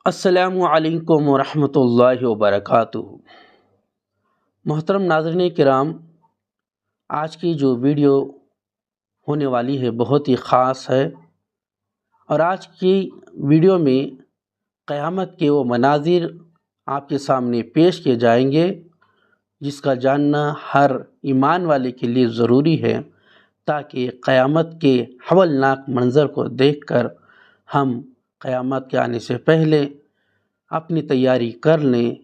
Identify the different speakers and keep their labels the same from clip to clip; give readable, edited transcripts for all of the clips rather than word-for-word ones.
Speaker 1: السلام علیکم ورحمۃ اللہ وبرکاتہ۔ محترم ناظرین کرام، آج کی جو ویڈیو ہونے والی ہے بہت ہی خاص ہے، اور آج کی ویڈیو میں قیامت کے وہ مناظر آپ کے سامنے پیش کیے جائیں گے جس کا جاننا ہر ایمان والے کے لیے ضروری ہے، تاکہ قیامت کے ہولناک منظر کو دیکھ کر ہم قیامت کے آنے سے پہلے اپنی تیاری کر لیں۔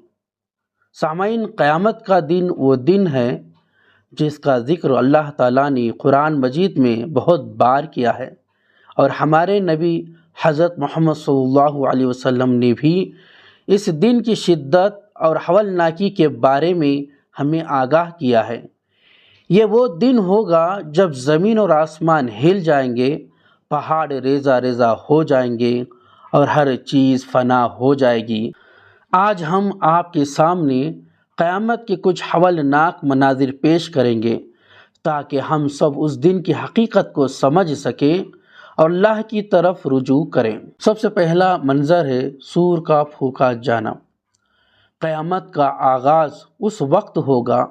Speaker 1: سامعین، قیامت کا دن وہ دن ہے جس کا ذکر اللہ تعالیٰ نے قرآن مجید میں بہت بار کیا ہے، اور ہمارے نبی حضرت محمد صلی اللہ علیہ وسلم نے بھی اس دن کی شدت اور ہولناکی کے بارے میں ہمیں آگاہ کیا ہے۔ یہ وہ دن ہوگا جب زمین اور آسمان ہل جائیں گے، پہاڑ ریزہ ریزہ ہو جائیں گے اور ہر چیز فنا ہو جائے گی۔ آج ہم آپ کے سامنے قیامت کے کچھ ہولناک مناظر پیش کریں گے تاکہ ہم سب اس دن کی حقیقت کو سمجھ سکیں اور اللہ کی طرف رجوع کریں۔ سب سے پہلا منظر ہے سور کا پھونکا جانا۔ قیامت کا آغاز اس وقت ہوگا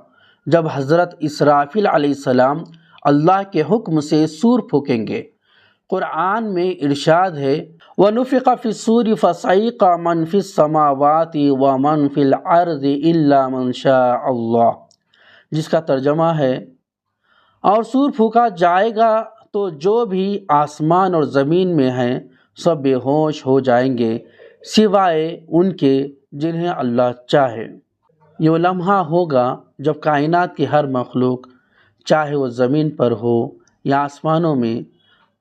Speaker 1: جب حضرت اسرافیل علیہ السلام اللہ کے حکم سے سور پھونکیں گے۔ قرآن میں ارشاد ہے وَنُفِخَ فِي الصُّورِ فَصَعِقَ مَن فِي السَّمَاوَاتِ وَمَن فِي الْأَرْضِ إِلَّا مَن شَاءَ اللَّهُ، جس کا ترجمہ ہے اور سور پھونکا جائے گا تو جو بھی آسمان اور زمین میں ہیں سب بے ہوش ہو جائیں گے سوائے ان کے جنہیں اللہ چاہے۔ یہ وہ لمحہ ہوگا جب کائنات کی ہر مخلوق، چاہے وہ زمین پر ہو یا آسمانوں میں،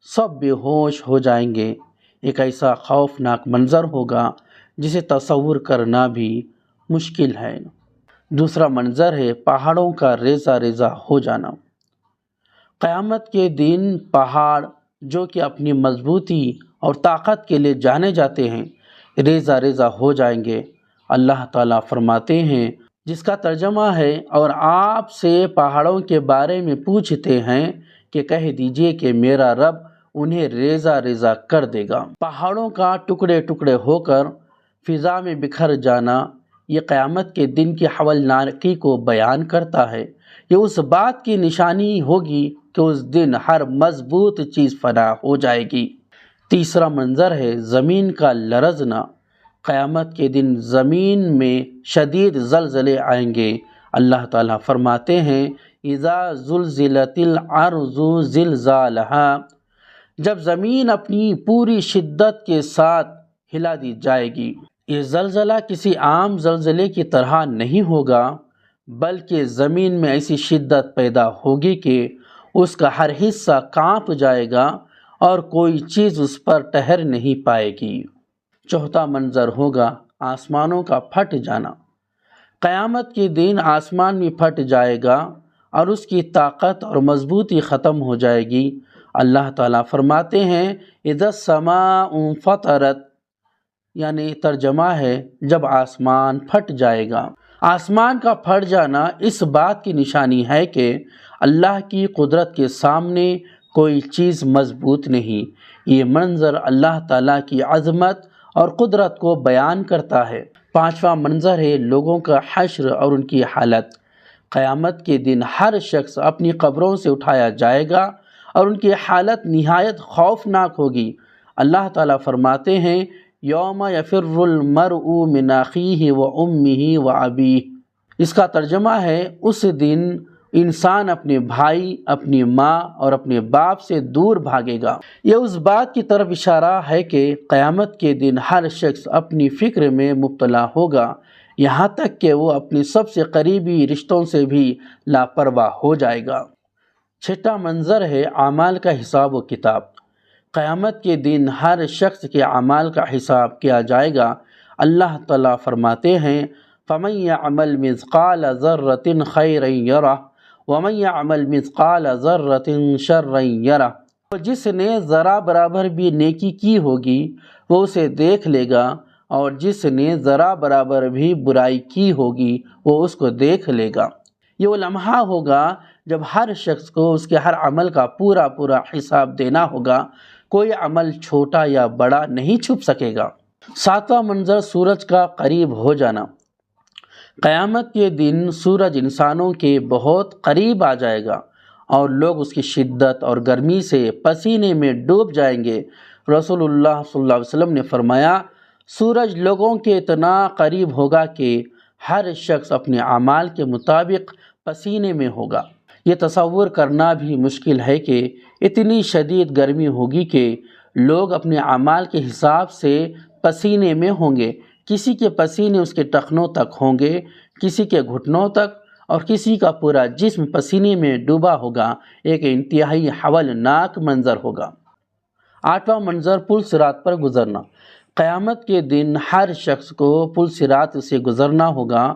Speaker 1: سب بے ہوش ہو جائیں گے۔ ایک ایسا خوفناک منظر ہوگا جسے تصور کرنا بھی مشکل ہے۔ دوسرا منظر ہے پہاڑوں کا ریزہ ریزہ ہو جانا۔ قیامت کے دن پہاڑ جو کہ اپنی مضبوطی اور طاقت کے لیے جانے جاتے ہیں ریزہ ریزہ ہو جائیں گے۔ اللہ تعالیٰ فرماتے ہیں، جس کا ترجمہ ہے اور آپ سے پہاڑوں کے بارے میں پوچھتے ہیں کہ کہہ دیجئے کہ میرا رب انہیں ریزہ ریزہ کر دے گا۔ پہاڑوں کا ٹکڑے ٹکڑے ہو کر فضا میں بکھر جانا یہ قیامت کے دن کی ہولناکی کو بیان کرتا ہے۔ یہ اس بات کی نشانی ہوگی کہ اس دن ہر مضبوط چیز فنا ہو جائے گی۔ تیسرا منظر ہے زمین کا لرزنا۔ قیامت کے دن زمین میں شدید زلزلے آئیں گے۔ اللہ تعالیٰ فرماتے ہیں اذا زلزلت الارض زلزالها، جب زمین اپنی پوری شدت کے ساتھ ہلا دی جائے گی۔ یہ زلزلہ کسی عام زلزلے کی طرح نہیں ہوگا، بلکہ زمین میں ایسی شدت پیدا ہوگی کہ اس کا ہر حصہ کانپ جائے گا اور کوئی چیز اس پر ٹہر نہیں پائے گی۔ چوتھا منظر ہوگا آسمانوں کا پھٹ جانا۔ قیامت کے دن آسمان بھی پھٹ جائے گا اور اس کی طاقت اور مضبوطی ختم ہو جائے گی۔ اللہ تعالیٰ فرماتے ہیں اذا السماء انفطرت، یعنی ترجمہ ہے جب آسمان پھٹ جائے گا۔ آسمان کا پھٹ جانا اس بات کی نشانی ہے کہ اللہ کی قدرت کے سامنے کوئی چیز مضبوط نہیں۔ یہ منظر اللہ تعالیٰ کی عظمت اور قدرت کو بیان کرتا ہے۔ پانچواں منظر ہے لوگوں کا حشر اور ان کی حالت۔ قیامت کے دن ہر شخص اپنی قبروں سے اٹھایا جائے گا اور ان کی حالت نہایت خوفناک ہوگی۔ اللہ تعالیٰ فرماتے ہیں یوم یفر المرء من اخیہ وامہ وابیہ، اس کا ترجمہ ہے اس دن انسان اپنے بھائی، اپنی ماں اور اپنے باپ سے دور بھاگے گا۔ یہ اس بات کی طرف اشارہ ہے کہ قیامت کے دن ہر شخص اپنی فکر میں مبتلا ہوگا، یہاں تک کہ وہ اپنے سب سے قریبی رشتوں سے بھی لاپرواہ ہو جائے گا۔ چھٹا منظر ہے اعمال کا حساب و کتاب۔ قیامت کے دن ہر شخص کے اعمال کا حساب کیا جائے گا۔ اللہ تعالیٰ فرماتے ہیں فَمَن يَعْمَلْ مِثْقَالَ ذَرَّةٍ خَيْرًا يَرَهُ وَمَن يَعْمَلْ مِثْقَالَ ذَرَّةٍ شَرًّا يَرَهُ، تو جس نے ذرا برابر بھی نیکی کی ہوگی وہ اسے دیکھ لے گا، اور جس نے ذرا برابر بھی برائی کی ہوگی وہ اس کو دیکھ لے گا۔ یہ وہ لمحہ ہوگا جب ہر شخص کو اس کے ہر عمل کا پورا حساب دینا ہوگا۔ کوئی عمل چھوٹا یا بڑا نہیں چھپ سکے گا۔ ساتواں منظر سورج کا قریب ہو جانا۔ قیامت کے دن سورج انسانوں کے بہت قریب آ جائے گا اور لوگ اس کی شدت اور گرمی سے پسینے میں ڈوب جائیں گے۔ رسول اللہ صلی اللہ علیہ وسلم نے فرمایا، سورج لوگوں کے اتنا قریب ہوگا کہ ہر شخص اپنے اعمال کے مطابق پسینے میں ہوگا۔ یہ تصور کرنا بھی مشکل ہے کہ اتنی شدید گرمی ہوگی کہ لوگ اپنے اعمال کے حساب سے پسینے میں ہوں گے۔ کسی کے پسینے اس کے ٹخنوں تک ہوں گے، کسی کے گھٹنوں تک، اور کسی کا پورا جسم پسینے میں ڈوبا ہوگا۔ ایک انتہائی ہولناک منظر ہوگا۔ آٹھواں منظر پل صراط پر گزرنا۔ قیامت کے دن ہر شخص کو پل صراط سے گزرنا ہوگا۔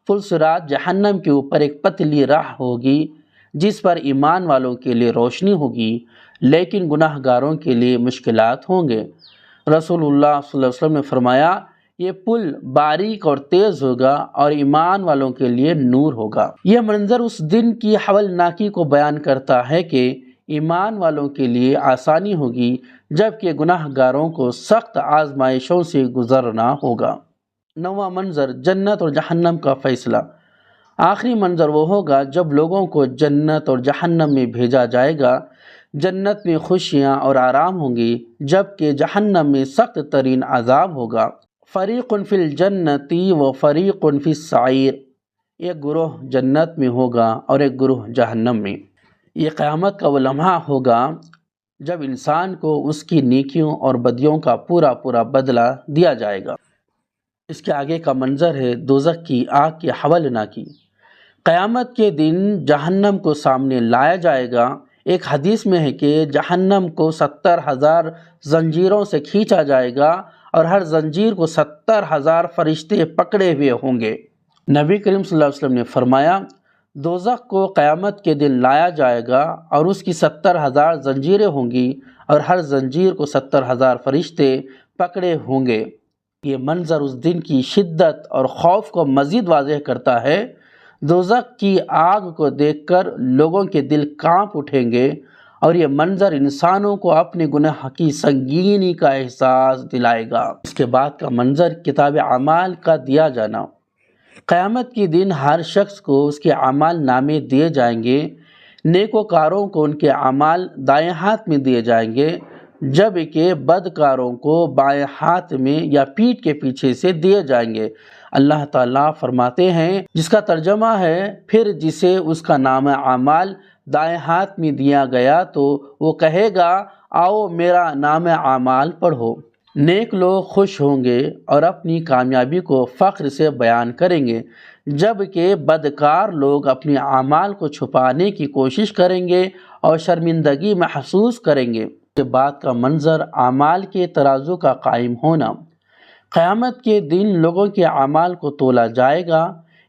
Speaker 1: پل صراط جہنم کے اوپر ایک پتلی راہ ہوگی جس پر ایمان والوں کے لیے روشنی ہوگی، لیکن گناہ گاروں کے لیے مشکلات ہوں گے۔ رسول اللہ صلی اللہ علیہ وسلم نے فرمایا، یہ پل باریک اور تیز ہوگا اور ایمان والوں کے لیے نور ہوگا۔ یہ منظر اس دن کی ہولناکی کو بیان کرتا ہے کہ ایمان والوں کے لیے آسانی ہوگی، جبکہ گناہ گاروں کو سخت آزمائشوں سے گزرنا ہوگا۔ نواں منظر جنت اور جہنم کا فیصلہ۔ آخری منظر وہ ہوگا جب لوگوں کو جنت اور جہنم میں بھیجا جائے گا۔ جنت میں خوشیاں اور آرام ہوں گی، جبکہ جہنم میں سخت ترین عذاب ہوگا۔ فریق فی الجنت و فریق فی السعیر، ایک گروہ جنت میں ہوگا اور ایک گروہ جہنم میں۔ یہ قیامت کا وہ لمحہ ہوگا جب انسان کو اس کی نیکیوں اور بدیوں کا پورا بدلہ دیا جائے گا۔ اس کے آگے کا منظر ہے دوزخ کی آگ کی ہولناکی۔ قیامت کے دن جہنم کو سامنے لایا جائے گا۔ ایک حدیث میں ہے کہ جہنم کو 70,000 زنجیروں سے کھینچا جائے گا اور ہر زنجیر کو 70,000 فرشتے پکڑے ہوئے ہوں گے۔ نبی کریم صلی اللہ علیہ وسلم نے فرمایا، دوزخ کو قیامت کے دن لایا جائے گا اور اس کی 70,000 زنجیریں ہوں گی اور ہر زنجیر کو 70,000 فرشتے پکڑے ہوں گے۔ یہ منظر اس دن کی شدت اور خوف کو مزید واضح کرتا ہے۔ دوزخ کی آگ کو دیکھ کر لوگوں کے دل کانپ اٹھیں گے اور یہ منظر انسانوں کو اپنے گناہ کی سنگینی کا احساس دلائے گا۔ اس کے بعد کا منظر کتاب اعمال کا دیا جانا۔ قیامت کے دن ہر شخص کو اس کے اعمال نامے دیے جائیں گے۔ نیکوکاروں کو ان کے اعمال دائیں ہاتھ میں دیے جائیں گے، جبکہ بدکاروں کو بائیں ہاتھ میں یا پیٹھ کے پیچھے سے دیے جائیں گے۔ اللہ تعالیٰ فرماتے ہیں، جس کا ترجمہ ہے، پھر جسے اس کا نامہ اعمال دائیں ہاتھ میں دیا گیا تو وہ کہے گا، آؤ میرا نامہ اعمال پڑھو۔ نیک لوگ خوش ہوں گے اور اپنی کامیابی کو فخر سے بیان کریں گے، جبکہ بدکار لوگ اپنے اعمال کو چھپانے کی کوشش کریں گے اور شرمندگی محسوس کریں گے۔ اس کے بعد کا منظر اعمال کے ترازو کا قائم ہونا۔ قیامت کے دن لوگوں کے اعمال کو تولا جائے گا۔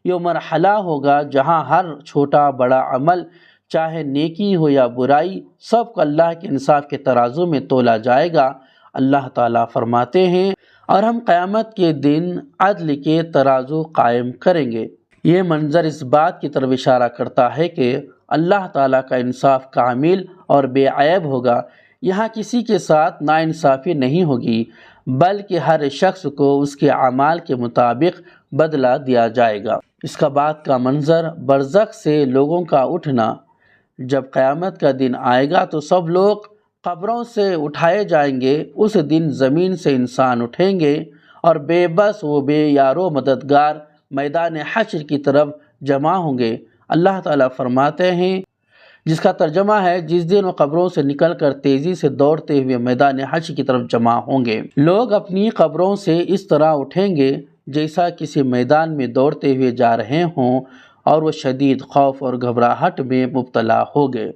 Speaker 1: یہ مرحلہ ہوگا جہاں ہر چھوٹا بڑا عمل، چاہے نیکی ہو یا برائی، سب کو اللہ کے انصاف کے ترازو میں تولا جائے گا۔ اللہ تعالیٰ فرماتے ہیں، اور ہم قیامت کے دن عدل کے ترازو قائم کریں گے۔ یہ منظر اس بات کی طرف اشارہ کرتا ہے کہ اللہ تعالیٰ کا انصاف کامل اور بے عیب ہوگا۔ یہاں کسی کے ساتھ ناانصافی نہیں ہوگی، بلکہ ہر شخص کو اس کے اعمال کے مطابق بدلہ دیا جائے گا۔ اس کا بعد کا منظر برزخ سے لوگوں کا اٹھنا۔ جب قیامت کا دن آئے گا تو سب لوگ قبروں سے اٹھائے جائیں گے۔ اس دن زمین سے انسان اٹھیں گے اور بے بس و بے یارو مددگار میدان حشر کی طرف جمع ہوں گے۔ اللہ تعالیٰ فرماتے ہیں، جس کا ترجمہ ہے، جس دن وہ قبروں سے نکل کر تیزی سے دوڑتے ہوئے میدان حشر کی طرف جمع ہوں گے۔ لوگ اپنی قبروں سے اس طرح اٹھیں گے جیسا کسی میدان میں دوڑتے ہوئے جا رہے ہوں، اور وہ شدید خوف اور گھبراہٹ میں مبتلا ہو گئے۔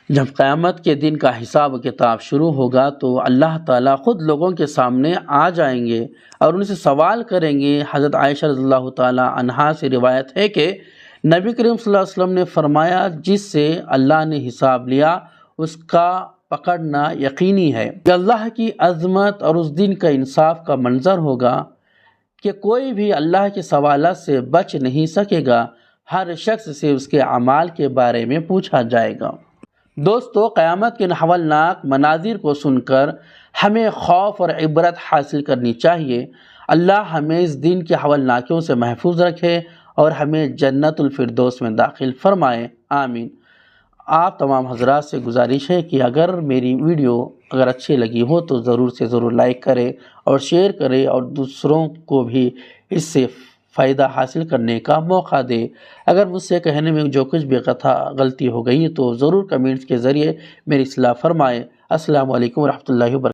Speaker 1: جب قیامت کے دن کا حساب و کتاب شروع ہوگا تو اللہ تعالیٰ خود لوگوں کے سامنے آ جائیں گے اور ان سے سوال کریں گے۔ حضرت عائشہ رضی اللہ تعالیٰ عنہا سے روایت ہے کہ نبی کریم صلی اللہ علیہ وسلم نے فرمایا، جس سے اللہ نے حساب لیا اس کا پکڑنا یقینی ہے۔ یہ اللہ کی عظمت اور اس دن کا انصاف کا منظر ہوگا کہ کوئی بھی اللہ کے سوالات سے بچ نہیں سکے گا۔ ہر شخص سے اس کے اعمال کے بارے میں پوچھا جائے گا۔ دوستو، قیامت کے ہولناک مناظر کو سن کر ہمیں خوف اور عبرت حاصل کرنی چاہیے۔ اللہ ہمیں اس دن کی ہولناکیوں سے محفوظ رکھے اور ہمیں جنت الفردوس میں داخل فرمائے، آمین۔ آپ تمام حضرات سے گزارش ہے کہ اگر میری ویڈیو اچھی لگی ہو تو ضرور سے ضرور لائک کریں اور شیئر کریں اور دوسروں کو بھی اس سے فائدہ حاصل کرنے کا موقع دے۔ اگر مجھ سے کہنے میں جو کچھ بھی غلطی ہو گئی تو ضرور کمنٹس کے ذریعے میری اصلاح فرمائیں۔ السلام علیکم ورحمۃ اللہ وبرکاتہ۔